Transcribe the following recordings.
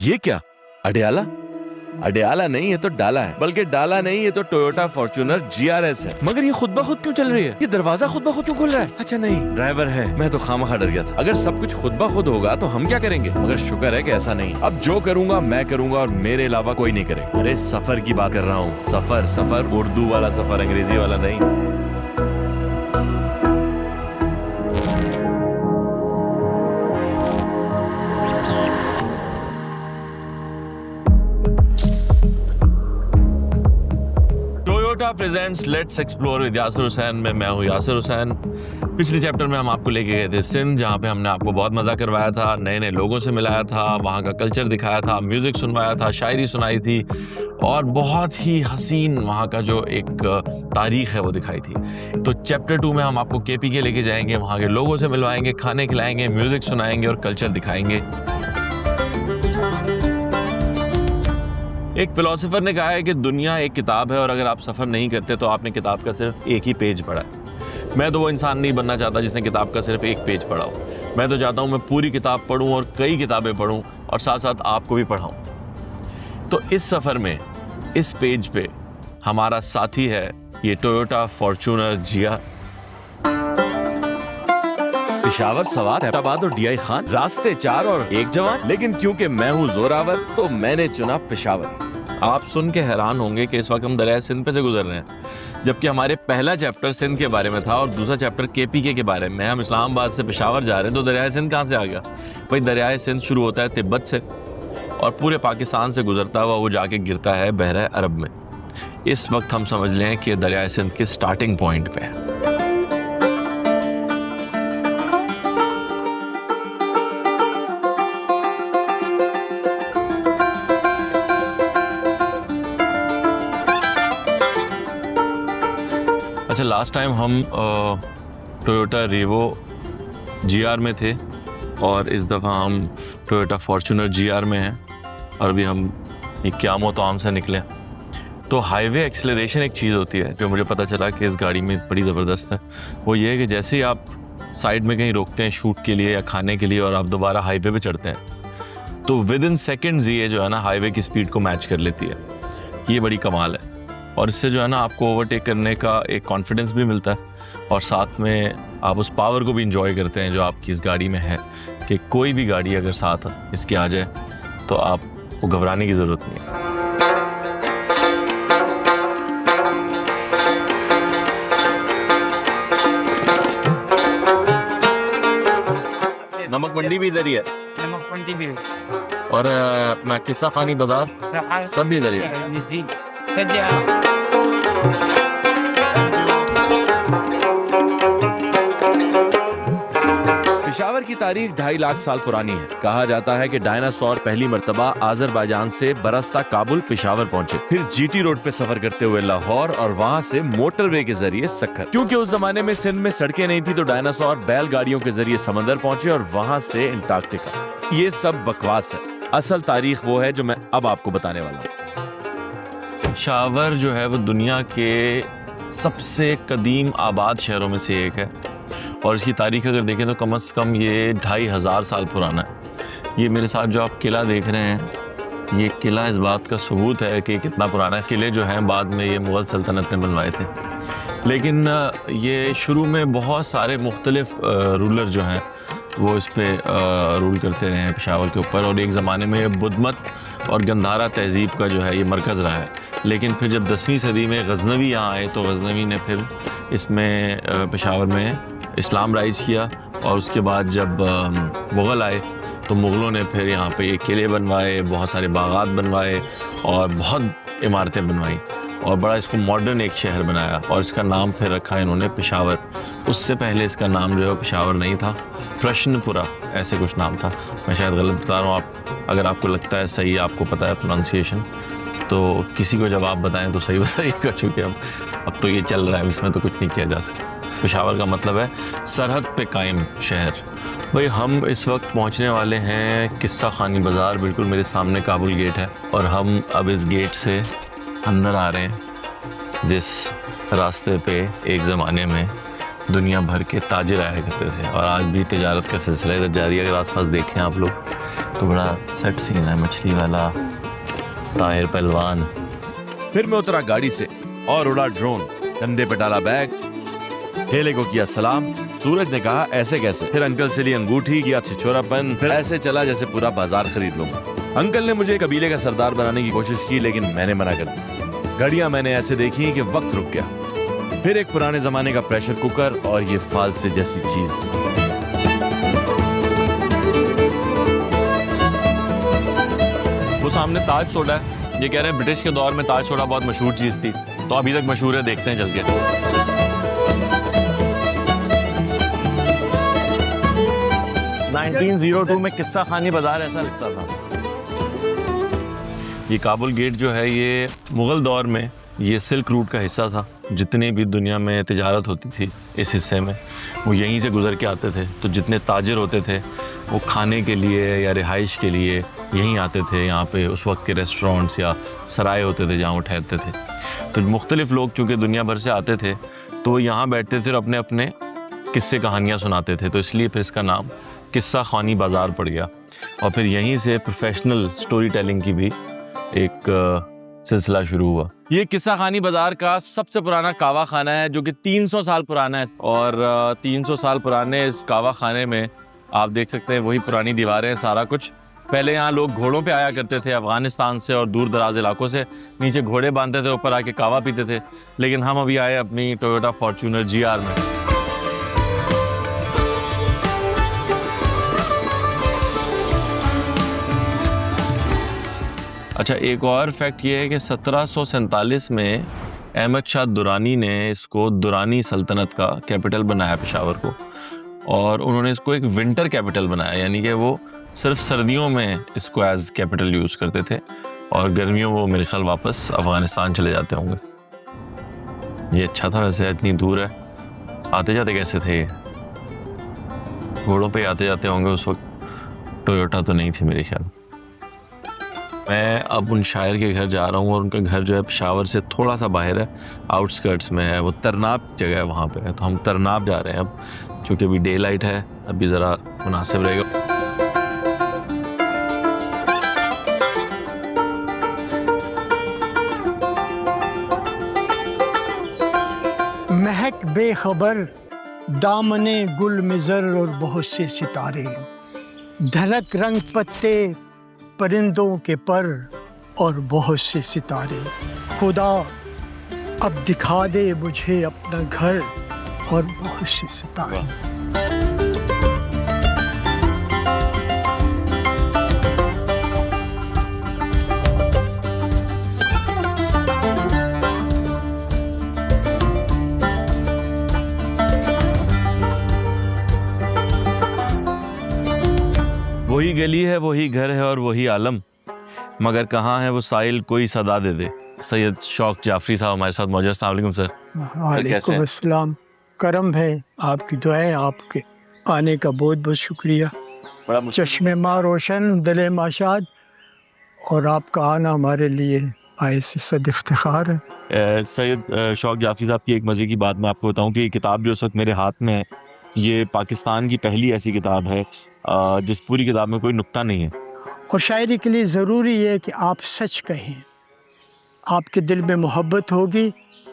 ये क्या? अडयाला? अडयाला नहीं, ये तो डाला है। बल्कि डाला नहीं, ये तो टोयोटा फॉर्च्यूनर GRS है। मगर ये खुद ब खुद क्यों चल रही है? ये दरवाजा खुद ब खुद क्यों खुल रहा है? अच्छा नहीं, ड्राइवर है। मैं तो खामखा डर गया था। अगर सब कुछ खुद ब खुद होगा तो हम क्या करेंगे? मगर शुक्र है कि ऐसा नहीं। अब जो करूंगा मैं करूंगा और मेरे अलावा कोई नहीं करेगा। अरे सफर की बात कर रहा हूँ। सफर सफर, उर्दू वाला सफर, अंग्रेजी वाला नहीं। Presents let's explore with Yasir Hussain में मैं हूँ यासिर हुसैन। पिछले चैप्टर में हम आपको लेके गए थे सिंध, जहाँ पे हमने आपको बहुत मज़ा करवाया था, नए नए लोगों से मिलाया था, वहाँ का कल्चर दिखाया था, म्यूज़िक सुनवाया था, शायरी सुनाई थी और बहुत ही हसीन वहाँ का जो एक तारीख़ है वो दिखाई थी। तो चैप्टर 2 में हम आपको KPK लेके जाएंगे, वहाँ के लोगों से मिलवाएंगे, खाने खिलाएंगे, म्यूज़िक सुनाएंगे और कल्चर दिखाएंगे। एक फिलोसोफर ने कहा है कि दुनिया एक किताब है और अगर आप सफ़र नहीं करते तो आपने किताब का सिर्फ एक ही पेज पढ़ा है। मैं तो वो इंसान नहीं बनना चाहता जिसने किताब का सिर्फ एक पेज पढ़ा हो। मैं तो चाहता हूँ मैं पूरी किताब पढूं और कई किताबें पढूं और साथ साथ आपको भी पढ़ाऊँ। तो इस सफ़र में इस पेज पे हमारा साथी है ये टोयोटा फॉर्च्यूनर GR। पेशावर, सवार, हैदराबाद और DI खान, रास्ते 4 और 1 जवान। लेकिन क्योंकि मैं हूँ जोरावर तो मैंने चुना पेशावर। आप सुन के हैरान होंगे कि इस वक्त हम दरिया सिंध पे से गुजर रहे हैं, जबकि हमारे पहला चैप्टर सिंध के बारे में था और दूसरा चैप्टर KPK के बारे में। हम इस्लामाबाद से पेशावर जा रहे हैं तो दरिया सिंध कहाँ से आ गया? भाई दरिया सिंध शुरू होता है तिब्बत से और पूरे पाकिस्तान से गुजरता हुआ वो जाके गिरता है बहरा अरब में। इस वक्त हम समझ लें कि दरिया सिंध के स्टार्टिंग पॉइंट पे है। अच्छा, लास्ट टाइम हम टोयोटा रेवो GR में थे और इस दफ़ा हम टोयोटा फॉर्च्यूनर GR में हैं और अभी हम क्यामो ताम से निकले। तो हाईवे एक्सेलरेशन एक चीज़ होती है जो मुझे पता चला कि इस गाड़ी में बड़ी ज़बरदस्त है। वो ये है कि जैसे ही आप साइड में कहीं रोकते हैं शूट के लिए या खाने के लिए और आप दोबारा हाईवे पे चढ़ते हैं तो विद इन सेकेंड्स ये जो है ना हाईवे की स्पीड को मैच कर लेती है। ये बड़ी कमाल है और इससे जो है ना आपको ओवरटेक करने का एक कॉन्फिडेंस भी मिलता है और साथ में आप उस पावर को भी इंजॉय करते हैं जो आपकी इस गाड़ी में है कि कोई भी गाड़ी अगर साथ इसके आ जाए तो आपको घबराने की ज़रूरत नहीं है। नमक मंडी भी इधर ही है, नमक मंडी भी और अपना किस्सा खानी बाजार सब भी इधर ही है। पेशावर की तारीख 2.5 लाख साल पुरानी है। कहा जाता है कि डायनासोर पहली मर्तबा आज़रबाईजान से बरसता काबुल पेशावर पहुंचे, फिर GT रोड पे सफर करते हुए लाहौर और वहां से मोटरवे के जरिए सक्खर। क्योंकि उस जमाने में सिंध में सड़कें नहीं थी तो डायनासोर बैलगाड़ियों के जरिए समंदर पहुंचे और वहां से अंटार्कटिका। ये सब बकवास है। असल तारीख वो है जो मैं अब आपको बताने वाला हूँ। पेशावर जो है वो दुनिया के सबसे कदीम आबाद शहरों में से एक है और इसकी तारीख अगर देखें तो कम से कम ये 2500 साल पुराना है। ये मेरे साथ जो आप किला देख रहे हैं, ये किला इस बात का सबूत है कि कितना पुराना है। किले जो हैं बाद में ये मुग़ल सल्तनत ने बनवाए थे, लेकिन ये शुरू में बहुत सारे मुख्तलिफ रूलर जो हैं वो इस पर रूल करते रहे हैं पेशावर के ऊपर और एक ज़माने में ये बुद्धमत और गंधारा तहज़ीब का जो है ये मरकज़ रहा है। लेकिन फिर जब 10वीं सदी में गज़नवी यहाँ आए तो गज़नवी ने फिर इसमें पेशावर में इस्लाम राइज किया और उसके बाद जब मुग़ल आए तो मुग़लों ने फिर यहाँ पे ये किले बनवाए, बहुत सारे बागात बनवाए और बहुत इमारतें बनवाई और बड़ा इसको मॉडर्न एक शहर बनाया और इसका नाम फिर रखा इन्होंने पेशावर। उससे पहले इसका नाम जो है पेशावर नहीं था, प्रश्नपुरा ऐसे कुछ नाम था। मैं शायद गलत बता रहा हूँ, आप अगर आपको लगता है सही, आपको पता है प्रोनाउंसिएशन तो किसी को जवाब बताएं तो सही बताइएगा, चूँकि अब तो ये चल रहा है, इसमें तो कुछ नहीं किया जा सकता। पेशावर का मतलब है सरहद पे कायम शहर। भाई हम इस वक्त पहुंचने वाले हैं किस्सा खानी बाज़ार, बिल्कुल मेरे सामने काबुल गेट है और हम अब इस गेट से अंदर आ रहे हैं जिस रास्ते पे एक ज़माने में दुनिया भर के ताजिर आया करते थे और आज भी तिजारत का सिलसिला इधर जारी है। अगर आसपास देखें आप लोग तो बड़ा सेट सीन है, मछली वाला, ताहिर पहलवान। फिर मैं उतरा गाड़ी से और उड़ा ड्रोन, कंधे पे डाला बैग, ठेले को किया सलाम। सूरज ने कहा ऐसे कैसे, फिर अंकल से ली अंगूठी, किया छिछोरापन, फिर ऐसे चला जैसे पूरा बाजार खरीद लूंगा। अंकल ने मुझे कबीले का सरदार बनाने की कोशिश की, लेकिन मैंने मना कर दी। घड़ियां मैंने ऐसे देखी कि वक्त रुक गया। फिर एक पुराने जमाने का प्रेशर कुकर और ये फालसे जैसी चीज। वो सामने ताज सोडा है, ये कह रहे हैं ब्रिटिश के दौर में ताज सोडा बहुत मशहूर चीज थी, तो अभी तक मशहूर है, देखते हैं चल के। 1902 में किस्सा खानी बाजार ऐसा लगता था। ये काबुल गेट जो है ये मुगल दौर में ये सिल्क रूट का हिस्सा था। जितनी भी दुनिया में तिजारत होती थी इस हिस्से में, वो यहीं से गुजर के आते थे। तो जितने ताजिर होते थे वो खाने के लिए या रिहाइश के लिए यहीं आते थे। यहाँ पे उस वक्त के रेस्टोरेंट्स या सराय होते थे जहाँ वो ठहरते थे। तो मुख्तलिफ लोग चूँकि दुनिया भर से आते थे तो वो यहाँ बैठते थे और अपने अपने किस्से कहानियाँ सुनाते थे। तो इसलिए फिर इसका नाम किस्सा खानी बाज़ार पड़ गया। और फिर यहीं से प्रोफेशनल स्टोरी टेलिंग की भी एक सिलसिला शुरू हुआ। ये किस्सा खानी बाज़ार का सबसे पुराना कावा खाना है जो कि 300 साल पुराना है। और 300 साल पुराने इस कावा खाने में आप देख सकते हैं वही पुरानी दीवारें, सारा कुछ। पहले यहाँ लोग घोड़ों पे आया करते थे अफ़गानिस्तान से और दूर दराज इलाकों से, नीचे घोड़े बांधते थे, ऊपर आके कावा पीते थे। लेकिन हम अभी आए अपनी टोयोटा फॉर्च्यूनर GR में। अच्छा, एक और फैक्ट ये है कि 1747 में अहमद शाह दुरानी ने इसको दुरानी सल्तनत का कैपिटल बनाया पेशावर को। और उन्होंने इसको एक विंटर कैपिटल बनाया, यानी कि वो सिर्फ सर्दियों में इसको एज कैपिटल यूज़ करते थे और गर्मियों वो मेरे ख्याल वापस अफ़गानिस्तान चले जाते होंगे। ये अच्छा था वैसे, इतनी दूर है, आते जाते कैसे थे? घोड़ों पे आते जाते होंगे उस वक्त, टोयोटा तो नहीं थी मेरे ख्याल। मैं अब उन शायर के घर जा रहा हूँ और उनका घर जो है पेशावर से थोड़ा सा बाहर है, आउटस्कर्ट्स में है, वो तरनाब जगह है, वहाँ पे है। तो हम तरनाब जा रहे हैं अब, क्योंकि अभी डे लाइट है, अभी ज़रा मुनासिब रहेगा। महक बेखबर दामने गुल मिज़र और बहुत से सितारे, धड़क रंग पत्ते परिंदों के पर और बहुत से सितारे। खुदा अब दिखा दे मुझे अपना घर और बहुत से सितारे। वही गली है, वही घर है और वही आलम, मगर कहाँ है वो साहिल कोई सदा दे दे। सैयद शौक जाफरी साहब हमारे साथ मौजूद। अस्सलाम वालेकुम सर। वालेकुम अस्सलाम। करम है, आपकी दुआएं, आपके आने का बहुत बहुत शुक्रिया। चश्मे माँ रोशन, दिले माशाद, और आपका आना हमारे लिए आए से सद इफ्तिखार है। सैयद शौक जाफरी साहब की एक मज़े की बात मैं आपको बताऊं कि ये किताब जो इस वक्त मेरे हाथ में है, ये पाकिस्तान की पहली ऐसी किताब है जिस पूरी किताब में कोई नुक्ता नहीं है। और शायरी के लिए ज़रूरी है कि आप सच कहें। आपके दिल में मोहब्बत होगी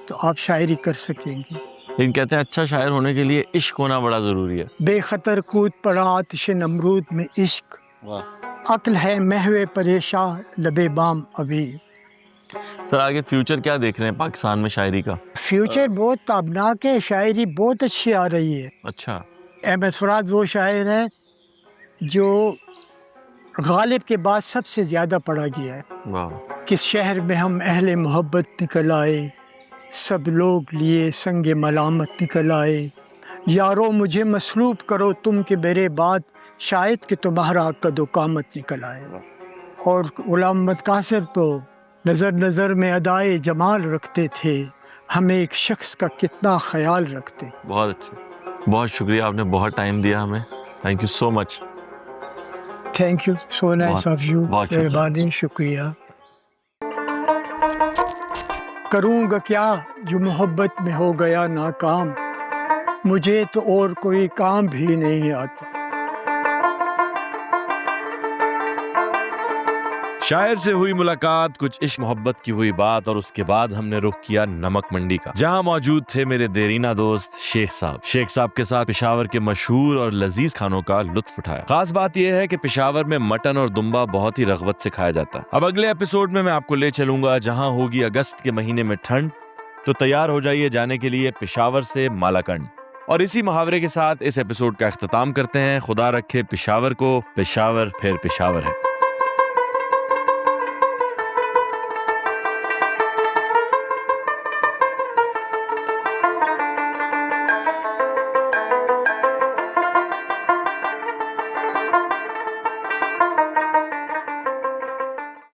तो आप शायरी कर सकेंगे। लेकिन कहते हैं अच्छा शायर होने के लिए इश्क होना बड़ा ज़रूरी है। बेखतर कूद पड़ा आतिश नमरूद में इश्क, अक्ल है महवे परेशान लबे बाम अभी। सर आगे फ्यूचर क्या देख रहे हैं पाकिस्तान में शायरी का? फ्यूचर बहुत ताबनाक है, शायरी बहुत अच्छी आ रही है। अच्छा। अहमद फराज वो शायर है जो गालिब के बाद सबसे ज़्यादा पढ़ा गया है। वाह। किस शहर में हम अहले मोहब्बत निकल आए, सब लोग लिए संगे मलामत निकल आए, यारो मुझे मसलूब करो तुम के मेरे बाद, शायद कि तुम्हारा कदो कामत निकल आए। और गुलाम अहमद कासिर तो नज़र नज़र में अदाए जमाल रखते थे, हमें एक शख्स का कितना ख्याल रखते। बहुत अच्छा, बहुत शुक्रिया, आपने बहुत टाइम दिया हमें। Thank you so much. Thank you, so nice of you. मेहरबानी, शुक्रिया। करूँगा क्या जो मोहब्बत में हो गया नाकाम, मुझे तो और कोई काम भी नहीं आता। शायर से हुई मुलाकात, कुछ इश्क मोहब्बत की हुई बात और उसके बाद हमने रुख किया नमक मंडी का, जहां मौजूद थे मेरे देरीना दोस्त शेख साहब। शेख साहब के साथ पेशावर के मशहूर और लजीज खानों का लुत्फ उठाया। खास बात यह है कि पेशावर में मटन और दुम्बा बहुत ही रगबत से खाया जाता है। अब अगले एपिसोड में मैं आपको ले चलूंगा जहां होगी अगस्त के महीने में ठंड, तो तैयार हो जाइए जाने के लिए पेशावर से मालाकंड। और इसी मुहावरे के साथ इस एपिसोड का इख्तिताम करते हैं। खुदा रखे पेशावर को, पेशावर फिर पेशावर है।